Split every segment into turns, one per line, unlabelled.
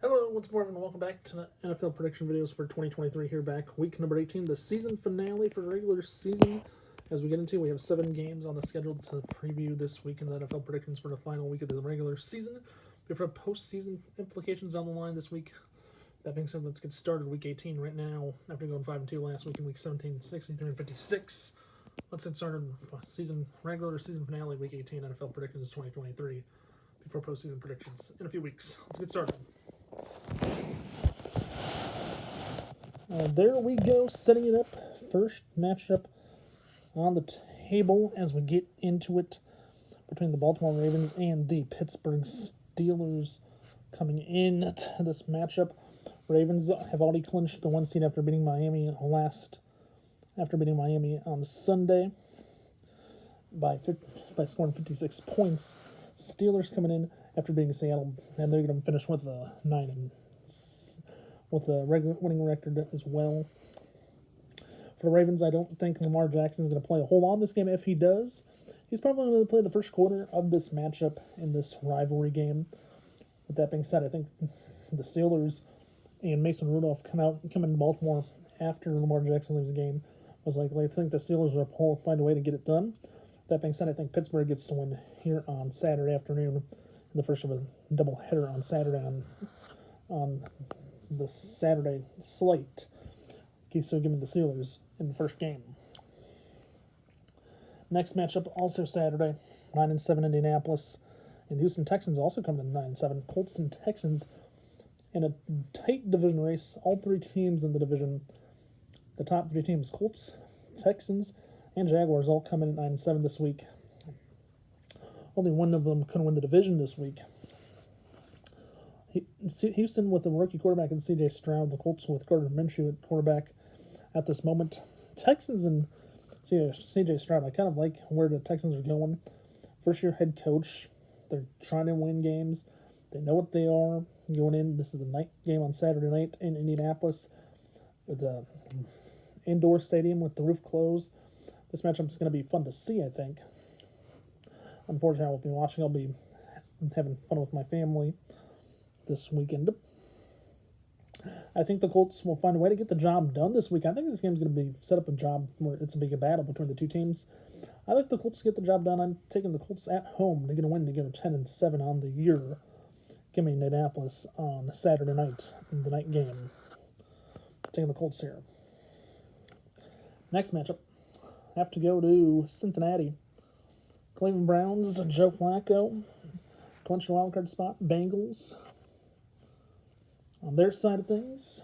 Hello, what's more, and welcome back to the NFL prediction videos for 2023. Here back, week number 18, the season finale for the regular season. As we get into, we have 7 games on the schedule to preview this week in the NFL predictions for the final week of the regular season. Before postseason implications on the line this week. That being said, let's get started. Week 18 right now. After going 5-2 last week in week 17, 63 and 56. Let's get started. Regular season finale, week 18 NFL predictions 2023. Before postseason predictions in a few weeks. Let's get started. There we go, setting it up. First matchup on the table as we get into it between the Baltimore Ravens and the Pittsburgh Steelers. Coming in to this matchup, Ravens have already clinched the 1 seed after beating Miami on Sunday by scoring 56 points. Steelers coming in after beating Seattle, and they're going to finish with a winning record as well. For the Ravens, I don't think Lamar Jackson is going to play a whole lot in this game. If he does, he's probably going to play the first quarter of this matchup in this rivalry game. With that being said, I think the Steelers and Mason Rudolph come into Baltimore after Lamar Jackson leaves the game. I think the Steelers will find a way to get it done. That being said, I think Pittsburgh gets to win here on Saturday afternoon in the first of a doubleheader on Saturday on the Saturday slate. Okay, so give me the Steelers in the first game. Next matchup, also Saturday, 9-7 Indianapolis, and the Houston Texans also come to 9-7. Colts and Texans in a tight division race. All 3 teams in the division, the top 3 teams, Colts, Texans, and Jaguars, all come in at 9-7 this week. Only one of them can win the division this week. Houston with a rookie quarterback in C.J. Stroud, the Colts with Gardner Minshew at quarterback at this moment. Texans and C.J. Stroud, I kind of like where the Texans are going. First-year head coach, they're trying to win games. They know what they are going in. This is the night game on Saturday night in Indianapolis with the indoor stadium with the roof closed. This matchup is going to be fun to see, I think. Unfortunately, I won't be watching. I'll be having fun with my family this weekend. I think the Colts will find a way to get the job done this week. I think this game's going to be set up a job where it's a big battle between the 2 teams. I like the Colts to get the job done. I'm taking the Colts at home to get a win to get a 10-7 on the year. Give me Indianapolis on Saturday night in the night game. Taking the Colts here. Next matchup, I have to go to Cincinnati. Cleveland Browns, Joe Flacco, clinch the wildcard spot. Bengals on their side of things.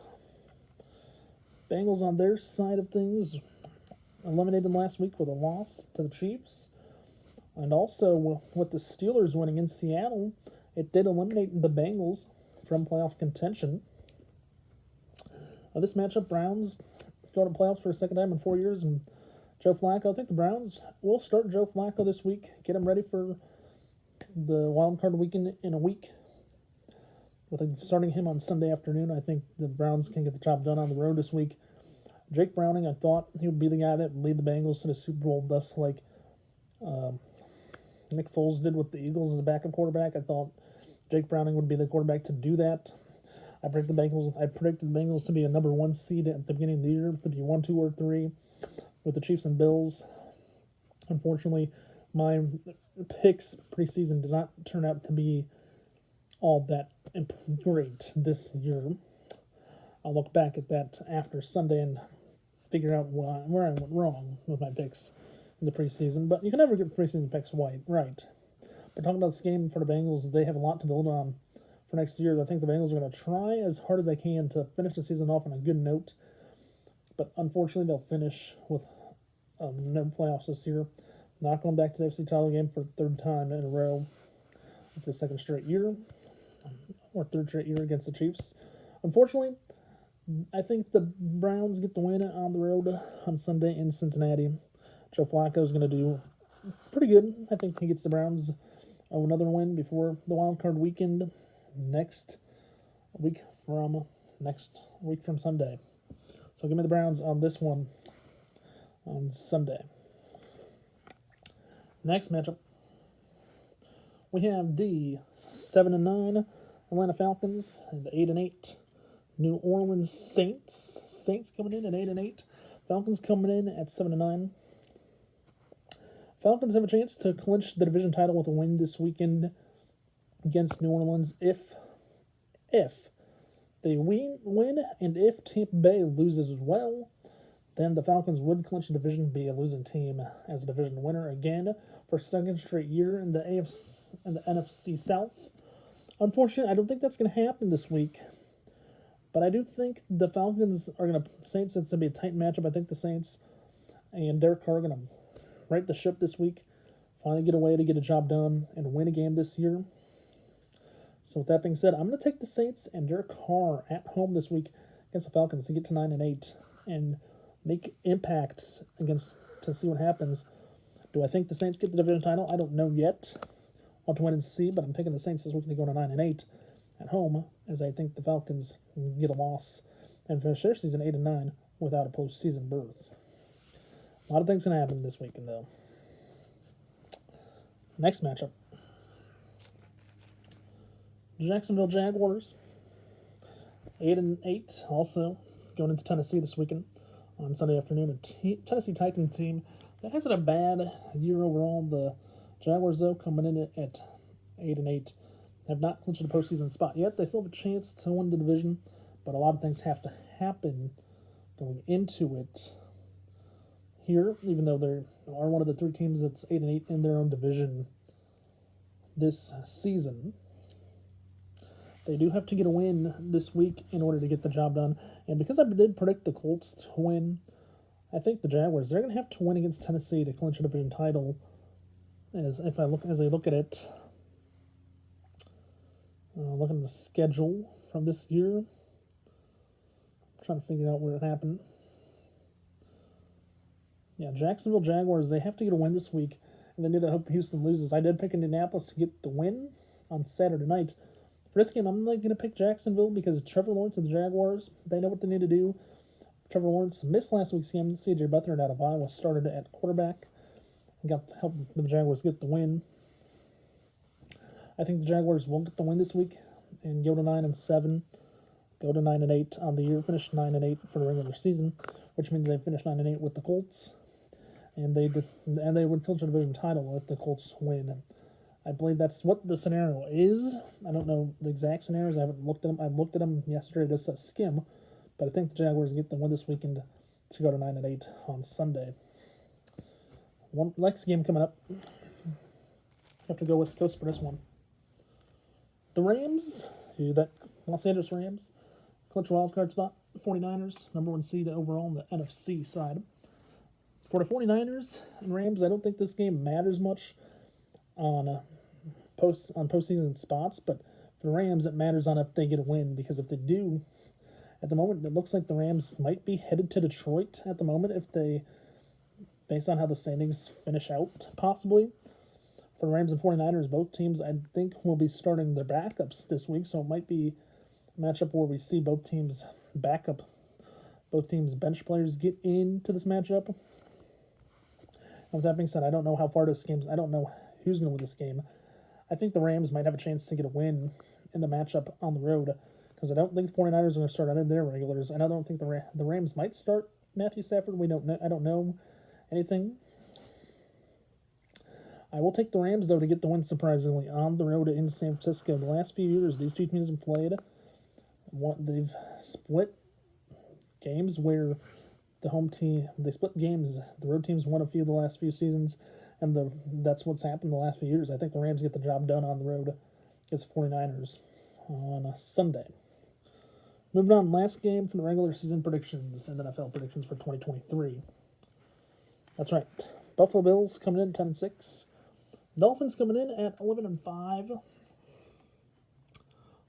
Eliminated them last week with a loss to the Chiefs. And also with the Steelers winning in Seattle, it did eliminate the Bengals from playoff contention. This matchup, Browns go to playoffs for a second time in 4 years, and Joe Flacco, I think the Browns will start Joe Flacco this week, get him ready for the wild card weekend in a week. With starting him on Sunday afternoon, I think the Browns can get the job done on the road this week. Jake Browning, I thought he would be the guy that would lead the Bengals to the Super Bowl, thus like Nick Foles did with the Eagles as a backup quarterback. I thought Jake Browning would be the quarterback to do that. I predicted the Bengals to be a number 1 seed at the beginning of the year, to be 1, 2, or 3 with the Chiefs and Bills. Unfortunately, my picks preseason did not turn out to be all that great this year. I'll look back at that after Sunday and figure out where I went wrong with my picks in the preseason. But you can never get preseason picks right. But talking about this game for the Bengals, they have a lot to build on for next year. I think the Bengals are going to try as hard as they can to finish the season off on a good note. But unfortunately, they'll finish with no playoffs this year. Not going back to the FC title game for the 3rd time in a row for the 2nd straight year, or 3rd straight year against the Chiefs. Unfortunately, I think the Browns get the win on the road on Sunday in Cincinnati. Joe Flacco is going to do pretty good. I think he gets the Browns another win before the wild card weekend next week from Sunday. So give me the Browns on this one on Sunday. Next matchup, we have the 7-9 Atlanta Falcons and the 8-8. New Orleans Saints. Saints coming in at 8-8. Falcons coming in at 7-9. Falcons have a chance to clinch the division title with a win this weekend against New Orleans if they win, and if Tampa Bay loses as well, then the Falcons would clinch the division, be a losing team as a division winner again for a second straight year in the AFC and the NFC South. Unfortunately, I don't think that's going to happen this week, but I do think the Falcons are going to Saints. It's going to be a tight matchup. I think the Saints and Derek Carr are going to right the ship this week, finally get a way to get a job done and win a game this year. So with that being said, I'm going to take the Saints and Derek Carr at home this week against the Falcons to get to 9-8 and make impacts against to see what happens. Do I think the Saints get the division title? I don't know yet. I'll have to wait and see, but I'm picking the Saints this week to go to 9-8 at home, as I think the Falcons get a loss and finish their season 8-9 without a postseason berth. A lot of things can happen this weekend, though. Next matchup. Jacksonville Jaguars. 8-8, also going into Tennessee this weekend on Sunday afternoon. A Tennessee Titans team that hasn't a bad year overall. The Jaguars, though, coming in at 8-8, have not clinched a postseason spot yet. They still have a chance to win the division, but a lot of things have to happen going into it. Here, even though they are one of the three teams that's 8-8 in their own division this season, they do have to get a win this week in order to get the job done. And because I did predict the Colts to win, I think the Jaguars, they're going to have to win against Tennessee to clinch a division title. As I look at it, looking at the schedule from this year, I'm trying to figure out where it happened. Yeah, Jacksonville Jaguars, they have to get a win this week, and they need to hope Houston loses. I did pick Indianapolis to get the win on Saturday night. For this game, I'm not going to pick Jacksonville because Trevor Lawrence and the Jaguars, they know what they need to do. Trevor Lawrence missed last week's game. C.J. Beathard out of Iowa started at quarterback and got help the Jaguars get the win. I think the Jaguars will get the win this week and go to 9-7, go to 9-8 on the year, finish 9-8 for the regular season, which means they finish 9-8 with the Colts. And they would clinch a division title if the Colts win. I believe that's what the scenario is. I don't know the exact scenarios. I haven't looked at them. I looked at them yesterday just a skim, but I think the Jaguars get the win this weekend to go to 9-8 on Sunday. One next game coming up. Have to go West Coast for this one. The Rams, that Los Angeles Rams, clinch a wild card spot. The 49ers, number one seed overall on the NFC side. For the 49ers and Rams, I don't think this game matters much on postseason spots, but for the Rams, it matters on if they get a win, because if they do, at the moment, it looks like the Rams might be headed to Detroit at the moment if they, based on how the standings finish out, possibly. For the Rams and 49ers, both teams, I think, will be starting their backups this week, so it might be a matchup where we see both teams' bench players get into this matchup. With that being said, I don't know how far this game's. I don't know who's going to win this game. I think the Rams might have a chance to get a win in the matchup on the road, because I don't think the 49ers are going to start out of their regulars, and I don't think the Rams might start Matthew Stafford. We don't know. I don't know anything. I will take the Rams, though, to get the win, surprisingly, on the road in San Francisco. The last few years, these two teams have played. They've split games where the home team, they split games. The road teams won a few of the last few seasons, and that's what's happened the last few years. I think the Rams get the job done on the road against the 49ers on a Sunday. Moving on, last game for the regular season predictions and NFL predictions for 2023. That's right. Buffalo Bills coming in 10-6. Dolphins coming in at 11-5. A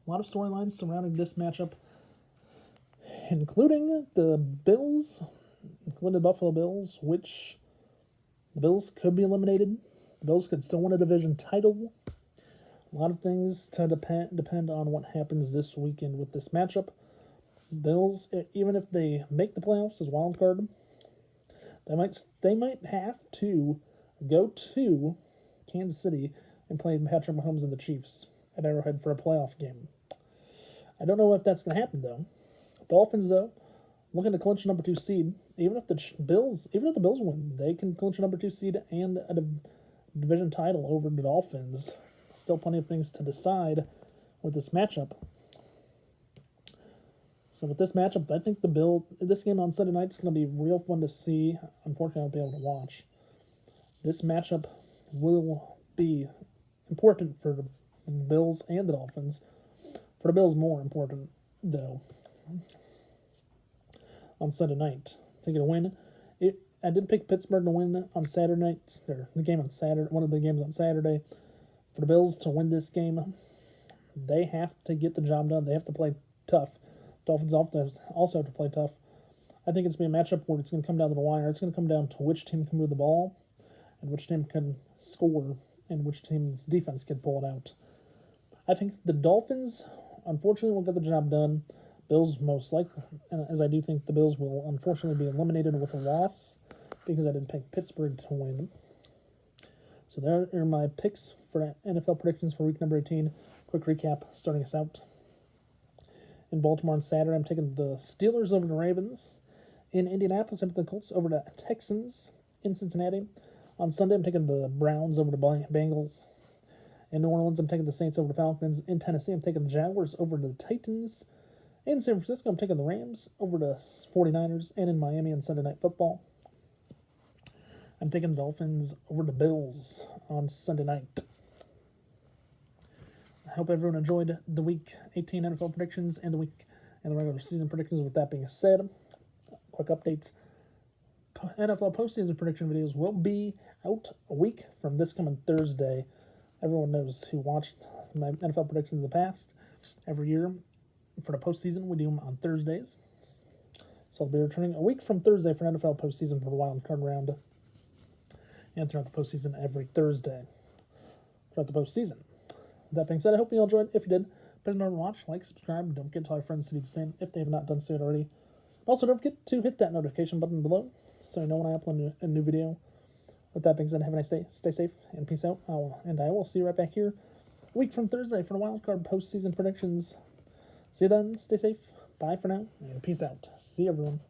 lot of storylines surrounding this matchup, including the Buffalo Bills, which the Bills could be eliminated. The Bills could still win a division title. A lot of things to depend on what happens this weekend with this matchup. Bills, even if they make the playoffs as wild card, they might have to go to Kansas City and play Patrick Mahomes and the Chiefs at Arrowhead for a playoff game. I don't know if that's going to happen, though. Dolphins, though, looking to clinch a number 2 seed. Even if the Bills win, they can clinch a number 2 seed and a division title over the Dolphins. Still plenty of things to decide with this matchup. So with this matchup, I think this game on Sunday night is going to be real fun to see. Unfortunately, I won't be able to watch. This matchup will be important for the Bills and the Dolphins. For the Bills, more important, though, on Sunday night. I think it'll win. I did pick Pittsburgh to win on Saturday night, or the game on Saturday, one of the games on Saturday. For the Bills to win this game, they have to get the job done. They have to play tough. Dolphins also have to play tough. I think it's going to be a matchup where it's going to come down to the wire. It's going to come down to which team can move the ball and which team can score and which team's defense can pull it out. I think the Dolphins, unfortunately, will get the job done. Bills most likely, as I do think the Bills will unfortunately be eliminated with a loss because I didn't pick Pittsburgh to win. So there are my picks for NFL predictions for week number 18. Quick recap starting us out. In Baltimore on Saturday, I'm taking the Steelers over the Ravens. In Indianapolis, I'm taking the Colts over the Texans. In Cincinnati, on Sunday, I'm taking the Browns over the Bengals. In New Orleans, I'm taking the Saints over the Falcons. In Tennessee, I'm taking the Jaguars over the Titans. In San Francisco, I'm taking the Rams over the 49ers. And in Miami on Sunday Night Football, I'm taking the Dolphins over the Bills on Sunday night. I hope everyone enjoyed the Week 18 NFL predictions and the regular season predictions. With that being said, quick updates. NFL postseason prediction videos will be out a week from this coming Thursday. Everyone knows who watched my NFL predictions in the past. Every year for the postseason, we do them on Thursdays. So I'll be returning a week from Thursday for NFL postseason for the wild card round. And throughout the postseason every Thursday. Throughout the postseason. That being said, I hope you all enjoyed. If you did, please remember to watch, like, subscribe, and don't forget to tell your friends to do the same if they have not done so already. Also, don't forget to hit that notification button below so you know when I upload a new video. With that being said, have a nice day, stay safe, and peace out. I will see you right back here a week from Thursday for the wildcard postseason predictions. See you then, stay safe, bye for now, and peace out. See everyone.